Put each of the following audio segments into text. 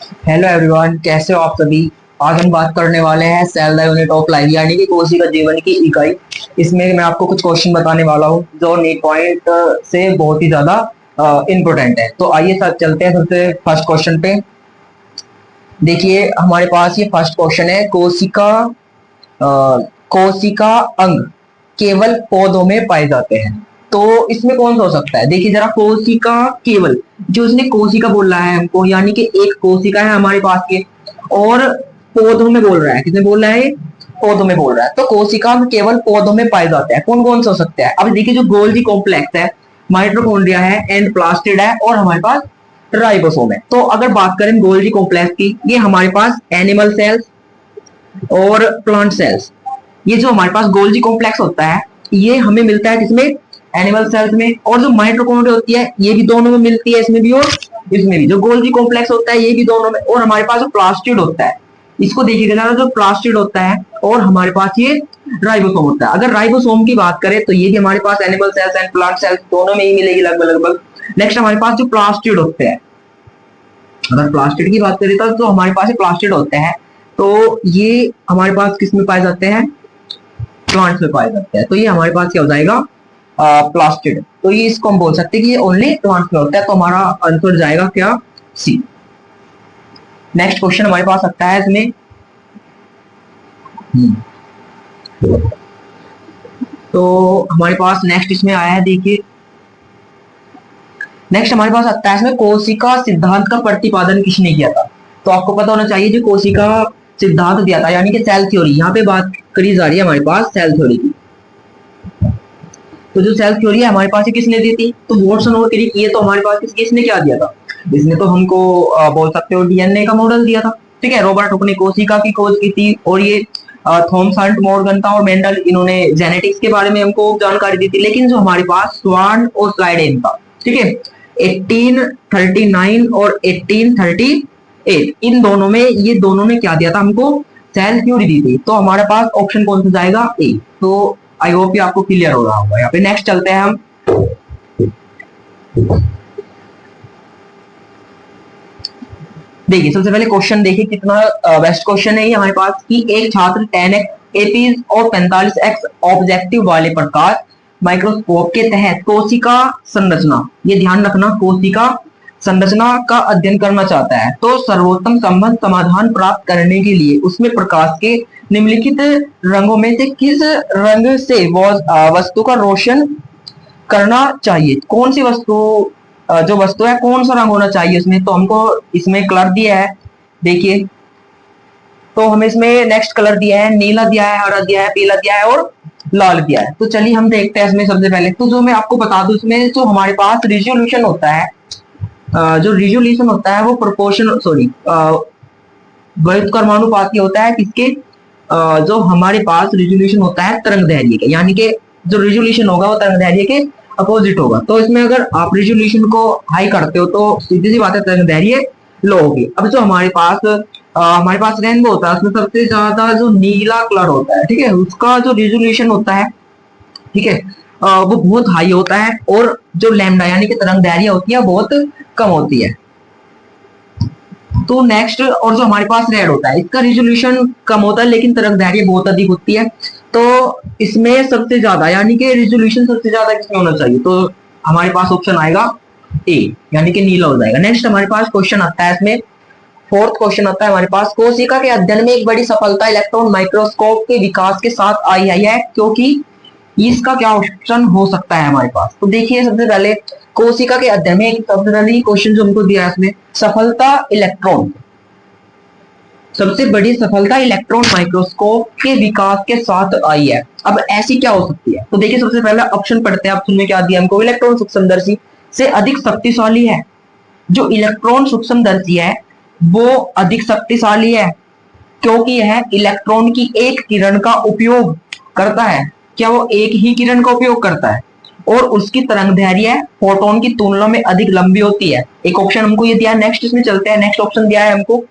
Hello everyone, कैसे हो आप सभी। आज हम बात करने वाले हैं cell the unit of life यानी कि कोशिका जीवन की इकाई। इसमें मैं आपको कुछ क्वेश्चन बताने वाला हूँ जो नीट पॉइंट से बहुत ही ज्यादा इम्पोर्टेंट है। तो आइए सर चलते हैं सबसे फर्स्ट क्वेश्चन पे। देखिए हमारे पास ये फर्स्ट क्वेश्चन है, कोशिका अंग केवल पौधों में पाए जाते हैं। तो इसमें कौन सा हो सकता है। देखिए जरा, कोशिका केवल, जो इसने कोशिका बोल रहा है हमको, यानी कि एक कोशिका है हमारे पास के, और पौधों में बोल रहा है। किसमें बोल रहा है, पौधों में बोल रहा है। तो कोशिका केवल पौधों में पाए जाते हैं। कौन कौन सा हो सकता है। अब देखिए जो गोल्गी कॉम्प्लेक्स है, माइटोकॉन्ड्रिया है, एंड प्लास्टिड है, और हमारे पास राइबोसोम है। तो अगर बात करें गोल्गी कॉम्प्लेक्स की, ये हमारे पास एनिमल सेल्स और प्लांट सेल्स, ये जो हमारे पास गोल्गी कॉम्प्लेक्स होता है ये हमें मिलता है किसमें, एनिमल सेल्स में। और जो माइटोकॉन्ड्रिया होती है ये भी दोनों में मिलती है, इसमें भी और इसमें भी। जो गोल्गी कॉम्प्लेक्स होता है ये भी दोनों में। और हमारे पास जो प्लास्टिड होता है, इसको देखिएगा जरा, जो प्लास्टिड होता है, और हमारे पास ये राइबोसोम होता है। अगर राइबोसोम की बात करें तो ये भी हमारे पास animal cells and plant cells दोनों में ही मिलेगी लगभग लगभग। नेक्स्ट हमारे पास जो प्लास्टिड होते हैं, अगर प्लास्टिड की बात करें तो हमारे पास प्लास्टिड होते हैं, तो ये हमारे पास किस में पाए जाते हैं, प्लांट्स में पाए जाते हैं। तो ये हमारे पास क्या हो जाएगा, प्लास्टिड। तो ये इसको हम बोल सकते हैं कि ये ओनली प्लांट्स में होता है। तो हमारा आंसर जाएगा क्या, सी। नेक्स्ट क्वेश्चन हमारे पास आता है इसमें, तो हमारे पास नेक्स्ट इसमें आया है। देखिए नेक्स्ट हमारे पास आता है इसमें, कोशिका सिद्धांत का प्रतिपादन किसने किया था। तो आपको पता होना चाहिए जो कोशिका सिद्धांत दिया था, यानी कि सेल थ्योरी। यहाँ पे बात करी जा रही है हमारे पास सेल थ्योरी की। तो जो सेल थ्योरी है हमारे पास किसने दी थी, तो वॉटसन और क्रिक। ये तो हमारे पास किसने क्या दिया था, इसने तो हमको बोल सकते हो डीएनए का मॉडल दिया था। ठीक है, रॉबर्ट हुक ने कोशिका की खोज की थी, और ये थॉमस हंट, मॉर्गन था और मेंडल, इन्होंने जेनेटिक्स के बारे में हमको जानकारी दी थी। लेकिन जो हमारे पास स्वान और स्लाइडेन था, ठीक है, 1839 और 1838, इन दोनों में, ये दोनों ने क्या दिया था हमको, सेल थ्योरी दी थी। तो हमारे पास ऑप्शन कौन सा जाएगा, ए। तो आई होप ये आपको क्लियर हो रहा होगा। यहाँ पे नेक्स्ट चलते हैं हम। देखिए सबसे पहले क्वेश्चन देखिए कितना बेस्ट क्वेश्चन है ये हमारे पास, कि एक छात्र 10x एपीज और 45x ऑब्जेक्टिव वाले प्रकाश माइक्रोस्कोप के तहत कोशिका संरचना, ये ध्यान रखना, कोशिका संरचना का अध्ययन करना चाहता है। तो सर्वोत्तम संबंध समाधान प्राप्त करने के लिए उसमें प्रकाश के निम्नलिखित रंगों में से किस रंग से वस्तु का रोशन करना चाहिए। कौन सी वस्तु, जो वस्तु है कौन सा रंग होना चाहिए उसमें। तो हमको इसमें कलर दिया है, देखिए, तो हमें इसमें नेक्स्ट कलर दिया है, नीला दिया है, हरा दिया है, पीला दिया है और लाल दिया है। तो चलिए हम देखते हैं इसमें। सबसे पहले तो जो मैं आपको बता दूं, इसमें जो हमारे पास रिजोल्यूशन होता है, जो रिजोल्यूशन होता है वो प्रोपोर्शन सॉरी व्युत्क्रमानुपाती होता है किसके, जो हमारे पास रिजोल्यूशन होता है तरंग दैर्ध्य के, यानी कि जो रिजोल्यूशन होगा वो तरंग दैर्ध्य के अपोजिट होगा। तो इसमें अगर आप रिजोल्यूशन को हाई करते हो तो सीधी सी बात है तरंग दैर्ध्य लो होगी। अब जो हमारे पास रेनबो होता है, उसमें सबसे ज्यादा जो नीला कलर होता है, ठीक है, उसका जो रिजोल्यूशन होता है, ठीक है, वो बहुत हाई होता है, और जो लैम्डा यानी कि तरंग दैर्ध्य होती है बहुत कम होती है। तो नेक्स्ट, और जो हमारे पास रेड होता है, इसका रिजोल्यूशन कम होता है लेकिन तरंग दैर्ध्य बहुत अधिक होती है। तो इसमें सबसे ज्यादा यानी कि रिजोल्यूशन सबसे ज्यादा किसमें होना चाहिए, तो हमारे पास ऑप्शन आएगा ए, यानी कि नीला हो जाएगा। नेक्स्ट हमारे पास क्वेश्चन आता है इसमें, फोर्थ क्वेश्चन आता है हमारे पास, कोशिका के अध्ययन में एक बड़ी सफलता इलेक्ट्रॉन माइक्रोस्कोप के विकास के साथ आई है, क्योंकि इसका क्या ऑप्शन हो सकता है हमारे पास। तो देखिए सबसे पहले कोशिका के अध्ययन में सबसे पहले क्वेश्चन जो हमको दिया है इसमें, सफलता इलेक्ट्रॉन, सबसे बड़ी सफलता इलेक्ट्रॉन माइक्रोस्कोप के विकास के साथ आई है। अब ऐसी क्या हो सकती है। तो देखिए सबसे पहले ऑप्शन पढ़ते हैं। ऑप्शन में क्या दिया हमको, इलेक्ट्रॉन सूक्ष्मदर्शी से अधिक शक्तिशाली है। जो इलेक्ट्रॉन सूक्ष्मदर्शी है वो अधिक शक्तिशाली है, क्योंकि यह इलेक्ट्रॉन की एक किरण का उपयोग करता है। क्या वो एक ही किरण का उपयोग करता है, और उसकी तरंग दैर्ध्य फोटोन की तुलना में अधिक लंबी होती है। एक ऑप्शन हमको ये दिया है। नेक्स्ट इसमें चलते हैं। नेक्स्ट ऑप्शन दिया है हमको,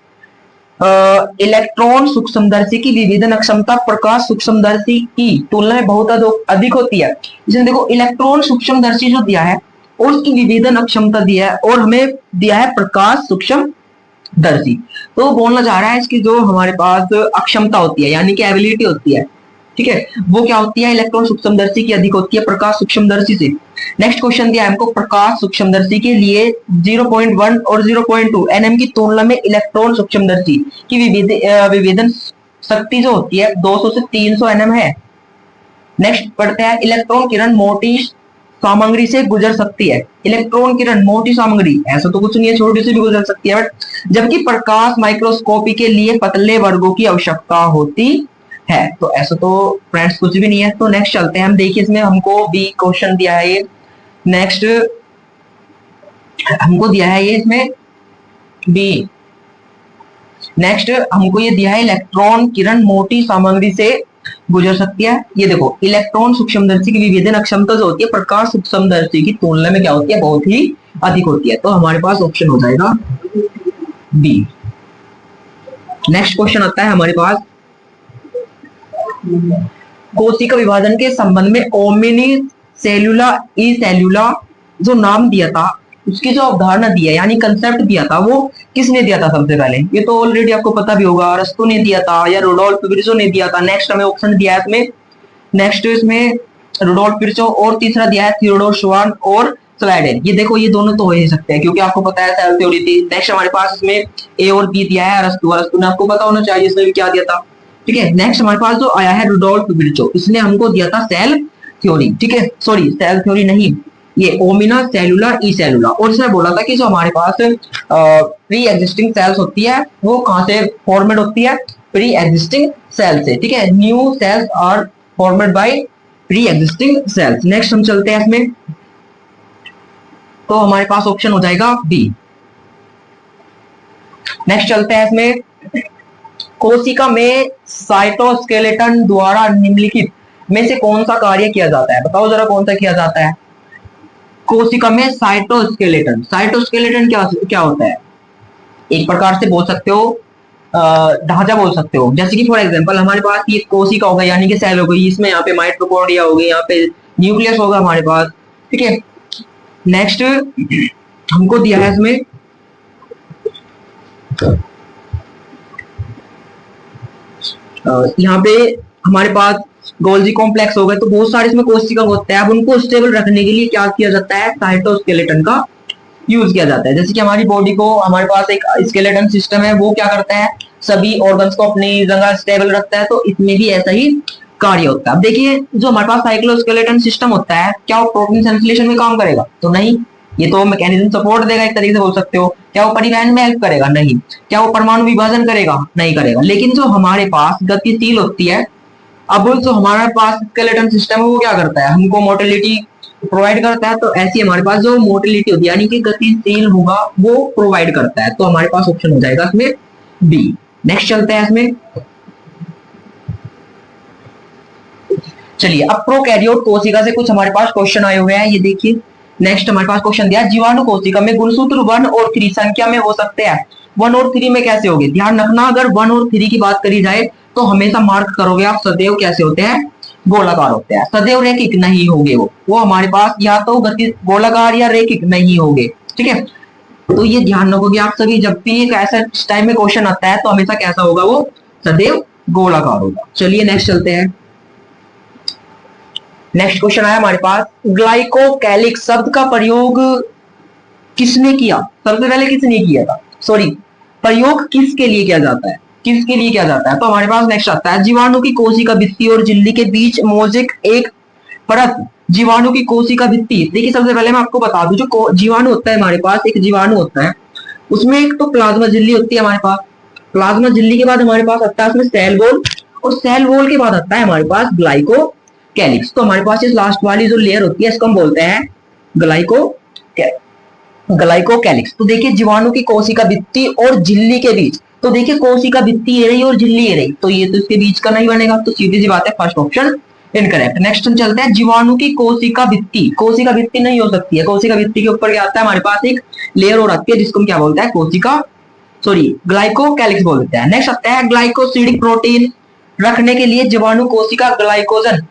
इलेक्ट्रॉन सूक्ष्मदर्शी की विभेदन क्षमता प्रकाश सूक्ष्मदर्शी की तुलना में बहुत अधिक होती है। इसमें देखो इलेक्ट्रॉन सूक्ष्मदर्शी जो दिया है और उसकी विभेदन क्षमता दिया है, और हमें दिया है प्रकाश सूक्ष्म दर्शी। तो बोलना चाह रहा है इसकी जो हमारे पास अक्षमता होती है यानी कि एबिलिटी होती है, ठीक है, वो क्या होती है, इलेक्ट्रॉन सूक्ष्मदर्शी की अधिक होती है प्रकाश सूक्ष्मदर्शी से। नेक्स्ट क्वेश्चन दिया है हमको, प्रकाश सूक्ष्मदर्शी के लिए 0.1 और 0.2 nm की तुलना में इलेक्ट्रॉन सूक्ष्मदर्शी की विभेदन शक्ति जो होती है 200 से 300 nm है। नेक्स्ट पढ़ते हैं, इलेक्ट्रॉन किरण मोटी सामग्री से गुजर सकती है। इलेक्ट्रॉन किरण मोटी सामग्री, ऐसा तो कुछ नहीं है, छोटी से भी गुजर सकती है, बट जबकि प्रकाश माइक्रोस्कोपी के लिए पतले वर्गों की आवश्यकता होती है। तो ऐसा तो फ्रेंड्स कुछ भी नहीं है। तो नेक्स्ट चलते हैं हम, देखिए इसमें हमको बी क्वेश्चन दिया है ये, नेक्स्ट हमको दिया है ये इसमें बी, नेक्स्ट हमको ये दिया है इलेक्ट्रॉन किरण मोटी सामग्री से गुजर सकती है। ये देखो, इलेक्ट्रॉन सूक्ष्मदर्शी की विभेदन अक्षमता जो होती है प्रकाश सूक्ष्मदर्शी की तुलना में क्या होती है, बहुत ही अधिक होती है। तो हमारे पास ऑप्शन हो जाएगा बी। नेक्स्ट क्वेश्चन आता है हमारे पास, कोशिका विभाजन के संबंध में ओमिनी सेल्यूला ई सेल्यूला जो नाम दिया था, उसकी जो अवधारणा दी है यानी कंसेप्ट दिया था, वो किसने दिया था सबसे पहले? ये तो ऑलरेडी आपको पता भी होगा, अरस्तु ने दिया था या रुडोल्फ विर्चो ने दिया था। नेक्स्ट हमें ऑप्शन दिया है इसमें, नेक्स्ट इसमें रुडोल्फ विर्चो, और तीसरा दिया है थियोडोर श्वान और स्लाइडेन। ये देखो, ये दोनों तो हो ही सकते हैं क्योंकि आपको पता है सेल थ्योरी थी। नेक्स्ट हमारे पास इसमें ए और बी दिया है, अरस्तु ने आपको पता होना चाहिए इसमें भी क्या दिया था, ठीक है। नेक्स्ट हमारे पास जो आया है रुडोल्फ विर्चो, इसने हमको दिया था सेल थ्योरी, ठीक है, सॉरी सेल थ्योरी नहीं, ये ओमिना सेलुला ई सेलुला। और इसने बोला था कि जो हमारे पास प्री एग्जिस्टिंग सेल्स होती है वो कहां से फॉर्मेड होती है, प्री एग्जिस्टिंग सेल से, ठीक है, new cells are formed by pre existing cells. Next हम चलते हैं इसमें, तो हमारे पास ऑप्शन हो जाएगा बी। नेक्स्ट चलते हैं इसमें, कोशिका में साइटोस्केलेटन द्वारा निम्नलिखित में से कौन सा कार्य किया जाता है, बताओ जरा कौन सा किया जाता है कोशिका में? साइटोस्केलेटन। साइटोस्केलेटन क्या क्या होता है? एक प्रकार से बोल सकते हो ढांचा बोल सकते हो, जैसे कि फॉर एग्जांपल हमारे पास ये कोशिका होगा यानी कि सेल हो गई, इसमें यहाँ पे माइटोकॉन्ड्रिया हो गई, यहाँ पे न्यूक्लियस होगा हमारे पास, ठीक है। नेक्स्ट हमको दिया है इसमें यहाँ पे हमारे पास गोल्जी कॉम्प्लेक्स हो गए, तो बहुत सारे इसमें कोशिका होते हैं। अब उनको स्टेबल रखने के लिए क्या किया जाता है, साइटोस्केलेटन का यूज किया जाता है। जैसे कि हमारी बॉडी को, हमारे पास एक स्केलेटन सिस्टम है, वो क्या करता है, सभी ऑर्गन्स को अपनी जगह स्टेबल रखता है, तो इसमें भी ऐसा ही कार्य होता है। अब देखिए, जो हमारे पास साइक्लोस्केलेटन सिस्टम होता है, क्या वो प्रोटीन संश्लेषण में काम करेगा? तो नहीं, ये तो मैकेनिज्म सपोर्ट देगा, एक तरीके से बोल सकते हो। क्या वो परिवहन में हेल्प करेगा? नहीं। क्या वो परमाणु विभाजन करेगा? नहीं करेगा। लेकिन जो हमारे पास गतिशील होती है, अब जो हमारे पास स्केलेटन सिस्टम है वो क्या करता है, हमको मोटिलिटी प्रोवाइड करता है। तो ऐसी हमारे पास जो मोटिलिटी होती है यानी कि गतिशील होगा, वो प्रोवाइड करता है। तो हमारे पास ऑप्शन हो जाएगा इसमें बी। नेक्स्ट चलते हैं इसमें, चलिए अब प्रोकैरियोट कोशिका से कुछ हमारे पास क्वेश्चन आए हुए हैं, ये देखिए। नेक्स्ट हमारे पास क्वेश्चन दिया, जीवाणु कोशिका में गुणसूत्र 1 और 3 संख्या में हो सकते हैं, 1 और 3 में कैसे होंगे? ध्यान रखना, अगर 1 और 3 की बात करी जाए तो हमेशा मार्क करोगे आप, सदैव कैसे होते हैं, गोलाकार होते हैं, सदैव रैखिक नहीं होंगे। वो हमारे पास या तो गति गोलाकार या रैखिक नहीं होंगे, ठीक है। तो ये ध्यान रखोगे आप सभी, जब भी एक ऐसा टाइम में क्वेश्चन आता है तो हमेशा कैसा होगा, वो सदैव गोलाकार होगा। चलिए नेक्स्ट चलते हैं। नेक्स्ट क्वेश्चन आया हमारे पास, ग्लाइकोकैलिक्स शब्द का प्रयोग किसने किया? सबसे पहले किसने किया था, सॉरी, प्रयोग किसके लिए किया जाता है, किसके लिए किया जाता है? तो हमारे पास नेक्स्ट आता है, जीवाणु की कोशिका भित्ति और झिल्ली के बीच मोजेक एक परत, जीवाणु की कोशिका भित्ति। देखिए सबसे पहले मैं आपको बता दूं, जो जीवाणु होता है हमारे पास, एक जीवाणु होता है, उसमें एक तो प्लाज्मा झिल्ली होती है हमारे पास, प्लाज्मा झिल्ली के बाद हमारे पास आता है उसमें सेल वॉल, और सेल वॉल के बाद आता है हमारे पास ग्लाइकोकैलिक्स। तो हमारे पास इस लास्ट वाली जो लेयर होती है इसको हम बोलते हैं ग्लाइकोकैलिक्स। तो देखिए जीवाणु की कोशिका भित्ति और झिल्ली के बीच, तो देखिए कोशिका भित्ति ये रही और झिल्ली ये रही, तो ये तो इसके बीच का नहीं बनेगा, तो सीधी सी बात है फर्स्ट ऑप्शन इनकरेक्ट। नेक्स्ट हम चलते हैं, जीवाणु की कोशिका भित्ति नहीं हो सकती है। कोशिका भित्ति के ऊपर क्या आता है हमारे पास, एक लेयर और आती है जिसको हम क्या बोलते हैं, ग्लाइकोकैलिक्स बोल देते हैं। नेक्स्ट आता है, ग्लाइकोसिडिक प्रोटीन रखने के लिए जीवाणु कोशिका ग्लाइकोजन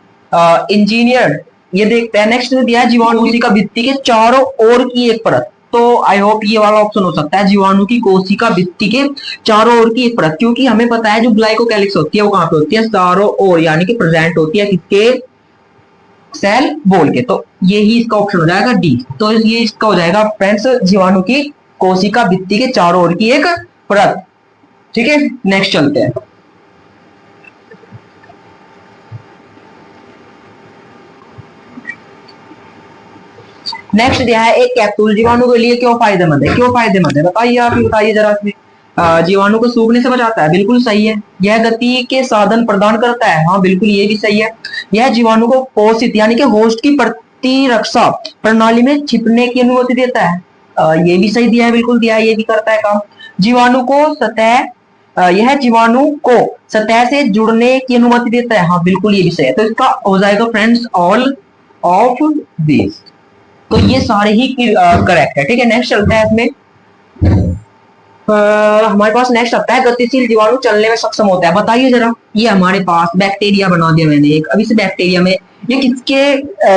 इंजीनियर, ये देखते हैं। नेक्स्ट में दिया है, जीवाणु कोशिका भित्ति के चारों ओर की एक परत, तो आई होप ये वाला ऑप्शन हो सकता है, जीवाणु की कोशिका भित्ति के चारों ओर की एक परत, क्योंकि हमें पता है जो ग्लाइकोकैलिक्स होती है वो कहां पे होती है, चारों ओर, यानी कि प्रेजेंट होती है किसके, सेल बोल के। तो यही इसका ऑप्शन हो जाएगा डी। तो ये इसका हो जाएगा फ्रेंड्स, जीवाणु की कोशिका भित्ति के चारों ओर की एक परत। ठीक है, नेक्स्ट चलते हैं। नेक्स्ट दिया है एक कैप्सूल जीवाणु के लिए क्यों फायदेमंद है, क्यों फायदेमंद है बताइए, आप ही बताइए जरा इसमें। जीवाणु को सूखने से बचाता है, बिल्कुल सही है। यह गति के साधन प्रदान करता है, हाँ बिल्कुल ये भी सही है। यह जीवाणु को पोषित यानी कि होस्ट की प्रतिरक्षा प्रणाली में छिपने की अनुमति देता है, ये भी सही दिया है, बिल्कुल दिया है, ये भी करता है काम। जीवाणु को सतह यह जीवाणु को सतह से जुड़ने की अनुमति देता है, हाँ बिल्कुल ये भी सही है। तो इसका हो जाएगा फ्रेंड्स ऑल ऑफ दिस। तो ये सारे ही करेक्ट है। ठीक है, नेक्स्ट चलता है इसमें। हमारे पास नेक्स्ट आता है गतिशील जीवाणु चलने में सक्षम होता है, बताइए जरा। ये हमारे पास बैक्टीरिया बना दिया मैंने एक, अभी से बैक्टीरिया में ये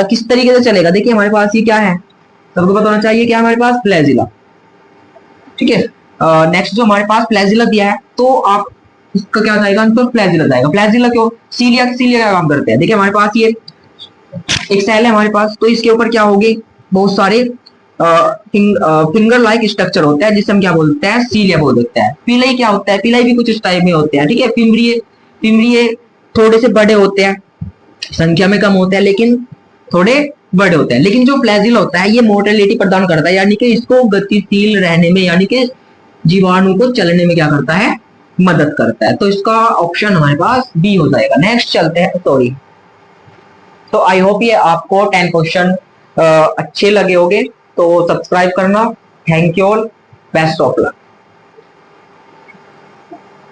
किस तरीके से चलेगा। देखिए हमारे पास ये क्या है, सबको पता होना चाहिए, क्या हमारे पास फ्लैजिला। ठीक है, नेक्स्ट जो हमारे पास फ्लैजिला दिया है, तो आप इसका क्या जाएगा आंसर, फ्लैजिला जाएगा। फ्लैजिला क्यों, सीलिया का काम करते हैं। देखिए हमारे पास ये एक सेल है हमारे पास, तो इसके ऊपर क्या होगी, बहुत सारे फिंगर लाइक स्ट्रक्चर होता है जिसे हम क्या बोलते हैं, सीलिया बोल देते हैं। पिलाई क्या होता है, पिलाई भी कुछ इस टाइप में होते हैं। ठीक है, फिम्ब्रिये थोड़े से बड़े होते हैं, संख्या में कम होते हैं लेकिन थोड़े बड़े होते हैं। लेकिन जो फ्लैजिला होता है ये मोटिलिटी प्रदान करता है, यानी कि इसको गतिशील रहने में, यानी कि जीवाणु को चलने में क्या करता है, मदद करता है। तो इसका ऑप्शन हमारे पास बी हो जाएगा। नेक्स्ट चलते हैं, सॉरी। तो आई होप ये आपको 10 क्वेश्चन अच्छे लगे होंगे, तो सब्सक्राइब करना। Thank you all, best of luck.